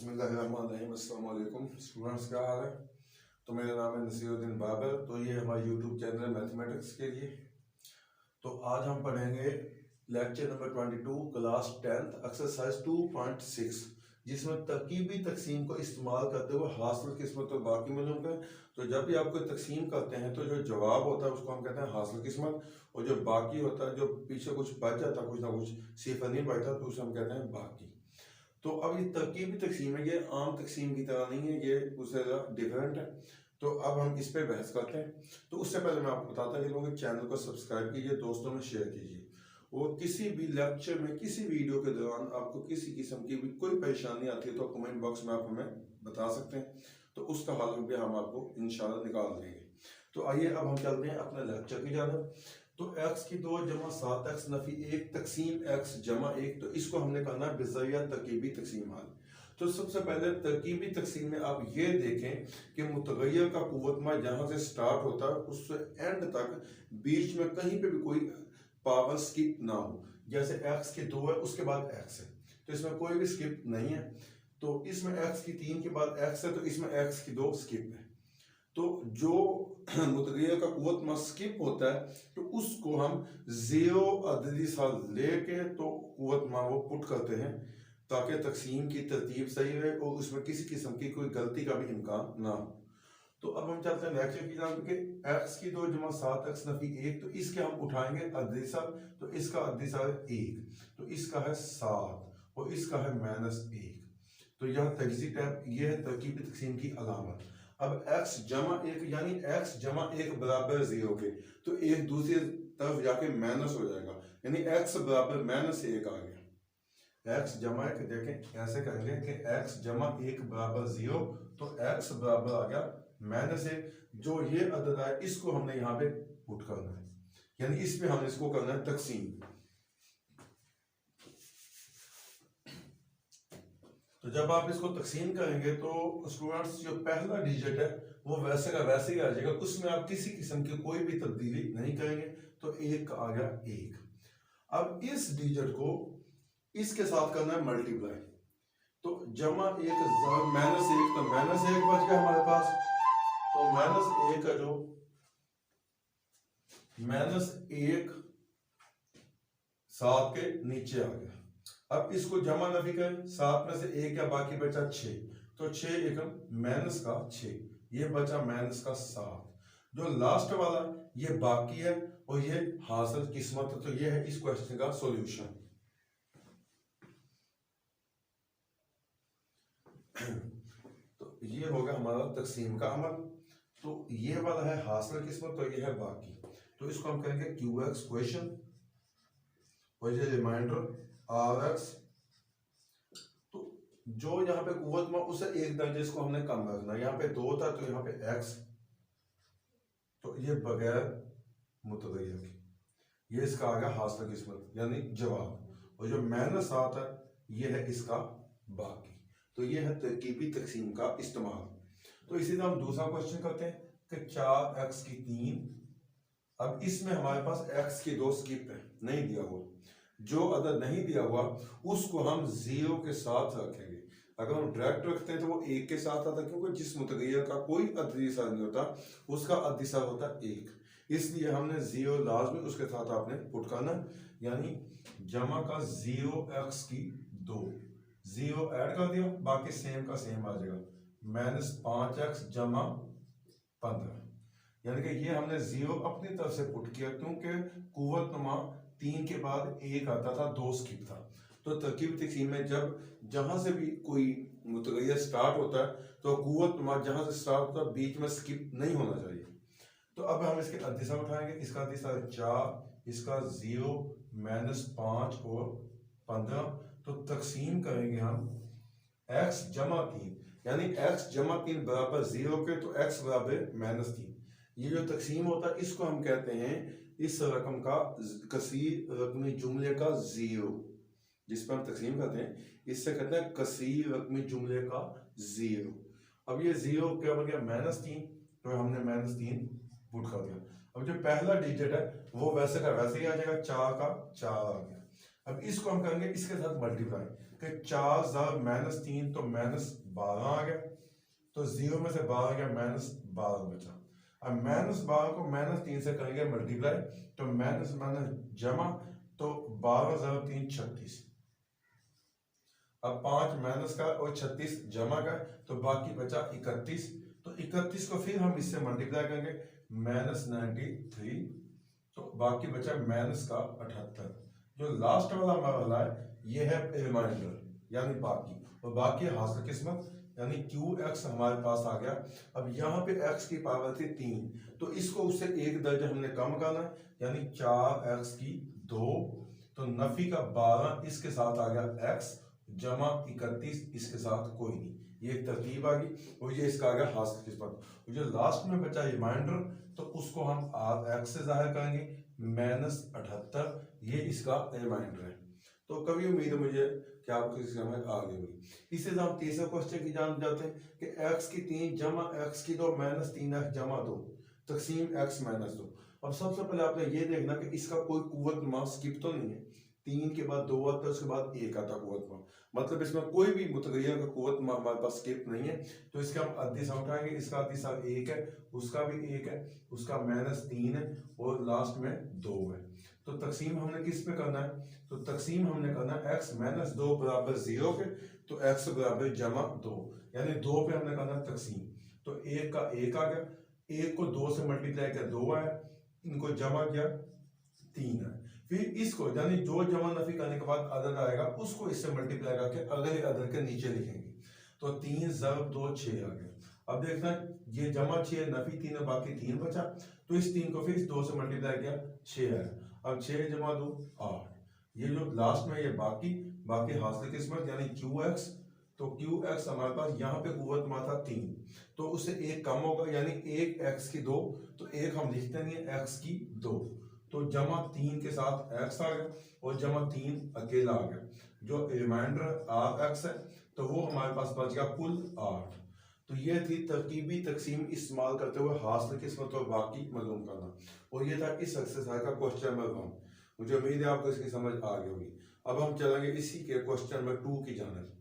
बिस्मिल्लाहिर्रहमानिर्रहीम। अस्सलाम वालेकुम स्टूडेंट्स, क्या हाल है? तो मेरा नाम है नसीरुद्दीन बाबर। तो ये हमारा यूट्यूब चैनल है मैथमेटिक्स के लिए। तो आज हम पढ़ेंगे lecture number 22 class 10th exercise 2.6, जिसमें तरकीबी तकसीम को इस्तेमाल करते हुए हासिल किस्मत और बाकी मालूम करें। तो जब भी आप कोई तकसीम करते हैं तो जो जवाब होता है उसको हम कहते हैं हासिल किस्मत, और जो बाकी होता है, जो पीछे कुछ बच जाता है, कुछ ना कुछ सिफर नहीं बचता, तो उसे हम कहते हैं बाकी। तो अब ये तरकीबी तकसीम है, ये आम तकसीम की तरह नहीं है, ये उससे डिफरेंट है। तो अब हम इस पे बहस करते हैं। तो उससे पहले मैं आपको बताता चलूँ कि चैनल को सब्सक्राइब कीजिए, दोस्तों में शेयर कीजिए, और किसी भी लेक्चर में किसी वीडियो के दौरान आपको किसी किस्म की भी कोई परेशानी आती है तो कमेंट बॉक्स में आप हमें बता सकते हैं, तो उसका हल भी हम आपको इंशाल्लाह निकाल देंगे। तो आइए अब हम चलते हैं अपने लेक्चर की जानिब। तो x की 2 जमा 7x नफी 1 तकसीम x जमा 1, तो इसको हमने कहना है बिज़रिया तरकीबी तकसीम हाल। तो सबसे पहले तरकीबी तकसीम में आप ये देखें कि मुतगय्यर का कुव्वतमा जहाँ से स्टार्ट होता है उससे एंड तक बीच में कहीं पे भी कोई पावर स्किप ना हो। जैसे x की 2 है, उसके बाद x है, तो इसमें कोई भी स्किप नहीं है। तो इसमें x की 3 के बाद x है, तो इसमें x की 2 स्किप है। तो जो मुतगय्यर का कुव्वतमा स्किप होता है तो उसको हम जीरो अददी साल लेके तो कुव्वतमा वो पुट करते हैं, ताकि तकसीम की तरतीब सही रहे और उसमें किसी किस्म की कोई गलती का भी इम्कान ना हो। तो अब हम चलते हैं लेक्चर की जान के। x की 2 जमा 7x नफी 1, तो इसके हम उठाएंगे अददी साल, तो इसका अददी साल 1, तो इसका है 7 और इसका है -1। तो यह तजज़ी टैब, यह है तरकीबी तकसीम की अलामत। अब x जमा 1 यानी x जमा 1 बराबर 0 के, तो एक दूसरी तरफ जाके माइनस हो जाएगा, यानी x बराबर -1 आ गया। x जमा 1, देखें ऐसे करेंगे कि x जमा 1 बराबर 0, तो x बराबर आ गया -1। जो ये अदद है इसको हमने यहाँ पे पुट करना है, यानी इसमें हमने इसको करना है तकसीम। तो जब आप इसको तकसीम करेंगे तो स्टूडेंट्स जो पहला डिजिट है वो वैसे का वैसे ही आ जाएगा, उसमें आप किसी किस्म की कोई भी तब्दीली नहीं करेंगे, तो 1 आ गया 1। अब इस डिजिट को इसके साथ करना है मल्टीप्लाई, तो जमा 1 -1, तो -1 बच गया हमारे पास, तो -1 का जो -1 7 के नीचे आ गया। अब इसको जमा नफी करें, 7 में से 1 क्या बाकी बचा 6, तो 6 एकम माइनस का 6, ये बचा माइनस का 7। जो लास्ट वाला ये बाकी है और ये हासिल किस्मत है, तो ये है इस क्वेश्चन का सॉल्यूशन। तो ये होगा हमारा तकसीम का अमल। तो ये वाला है हासिल किस्मत, तो ये है बाकी, तो इसको हम कहेंगे QX क्वेश्चन, और ये रिमाइंडर RX। तो जो यहाँ पे कुव्वतमा उसे एक दर्जे इसको हमने कम रखना, यहाँ पे 2 था तो यहाँ पे X, तो ये बगैर मुतगय्यर की, ये इसका आ गया हासिल किस्मत यानी जवाब, और जो -7 है ये है इसका बाकी। तो ये है तरकीबी तकसीम का इस्तेमाल। तो इसी तरह हम दूसरा क्वेश्चन करते हैं कि 4x की 3। अब इसमें हमारे पास x की 2 स्किप है, नहीं दिया हुआ, जो अदद नहीं दिया हुआ उसको हम 0 के साथ रखेंगे। अगर हम डायरेक्ट रखते हैं तो वो 1 के साथ आता, क्योंकि जिस मुतगय्यर का कोई अददी साल नहीं होता उसका अददी साल होता 1, इसलिए हमने 0 लाजमी उसके साथ आपने पुट करना, यानी जमा का 0x की 2, 0 ऐड कर दिया, बाकी सेम का सेम आ जाएगा, -5x जमा 15, यानी कि ये हमने 0 अपनी तरफ से पुट किया, क्योंकि कुव्वतनुमा 3 के बाद 1 आता था, 2 स्किप था। तो तरकीब तकसीम में जब जहां से भी कोई मुतगय्यर स्टार्ट होता है तो कुव्वतनुमा जहां से स्टार्ट होता है बीच में स्किप नहीं होना चाहिए। तो अब हम इसके अद्दिसा उठाएंगे, इसका अद्दिसा 4, इसका 0, -5 और 15, तो तकसीम करेंगे हम x जमा 3, यानी x जमा 3 बराबर 0 के, तो x बराबर -3। ये जो तकसीम होता है इसको हम कहते हैं इस रकम का कसीर रकमी जुमले का 0, जिस पर हम तकसीम करते हैं इससे कहते हैं कसीर रकमी जुमले का 0। अब ये 0 क्या बन गया -3, तो हमने -3 पुट कर दिया। अब जो पहला डिजिट है वो वैसे का वैसे ही आ जाएगा, 4 का 4 आ गया। अब इसको हम करेंगे इसके साथ मल्टीप्लाई कि 4 ज़र -3 तो -12 आ गया, तो 0 में से 12 गया -12 बचा। अब -12 को -3 से करेंगे मल्टीप्लाई, तो माइनस माइनस जमा, तो 12 ज़र 3 36। अब 5 माइनस का और 36 जमा का, तो बाकी बचा 31। तो 31 को फिर हम इससे मल्टीप्लाई करेंगे -93, तो बाकी बचा माइनस का 78। जो लास्ट वाला हमारा है ये है रिमाइंडर यानी बाकी, और बाकी हासिल किस्मत यानी QX हमारे पास आ गया। अब यहाँ पे x की पावर थी 3, तो इसको उससे एक दर्जा हमने कम करना है, यानी 4x की 2, तो नफी का 12 इसके साथ आ गया x, जमा 31 इसके साथ कोई नहीं, ये एक तरतीब आ गई। और ये इसका आ गया हासिल किस्मत। जो लास्ट में बचा रिमाइंडर, तो उसको हम x से जाहिर करेंगे -78, ये इसका रिमाइंडर है। तो कभी उम्मीद है मुझे कि आपको इसकी समझ आ गई होगी। इससे हम तीसरे क्वेश्चन की जान जाते हैं कि x की 3 जमा x की 2 -3x जमा 2 तकसीम x -2। अब सबसे पहले आपने ये देखना कि इसका कोई कुव्वत मा स्किप तो नहीं है। 3 के बाद 2 आता है, उसके बाद 1 आता कुव्वत मा, मतलब इसमें कोई भी मुतगय्यर का कुव्वत मा हमारे पास स्किप नहीं है। तो इसके हम अद्दीसा उठाएंगे, इसका अद्दीसा 1 है, उसका भी 1 है, उसका -3 है, और लास्ट में 2 है। तो तकसीम हमने किस पे करना है? तो तकसीम हमने करना है x -2 बराबर 0 के, तो x बराबर जमा 2, यानी 2 पे हमने करना है तकसीम। तो 1 का 1 आ गया, 1 को 2 से मल्टीप्लाई किया 2 आया, इनको जमा किया 3 है। फिर इसको यानी जो जमा नफी करने के बाद अदद आएगा उसको इससे मल्टीप्लाई करके अगले अदद के नीचे लिखेंगे। तो 3 ज़रब 2 6 आ गया। अब देखना ये जमा 6 नफी 3 है, बाकी 3 बचा, तो इस 3 को फिर 2 से मल्टीप्लाई किया 6 आया। अब 6 जमा 2 8, ये जो लास्ट में ये बाकी हासिल किस्मत यानी QX। तो QX हमारे पास यहाँ पे कुव्वत मा था 3, तो उससे 1 कम होगा, यानी 1 x की 2, तो 1 हम लिखते नहीं है, x की 2, तो जमा 3 के साथ x आ गया, और जमा 3 अकेला आ गया। जो रिमाइंडर RX है, तो वो हमारे पास बच गया कुल 8। तो ये थी तरकीबी तकसीम इस्तेमाल करते हुए हासिल किस्मत और बाकी मालूम करना, और ये था इस एक्सरसाइज का क्वेश्चन नंबर 1। मुझे उम्मीद है आपको इसकी समझ आ गई होगी। अब हम चलेंगे इसी के क्वेश्चन नंबर 2 की जानिब।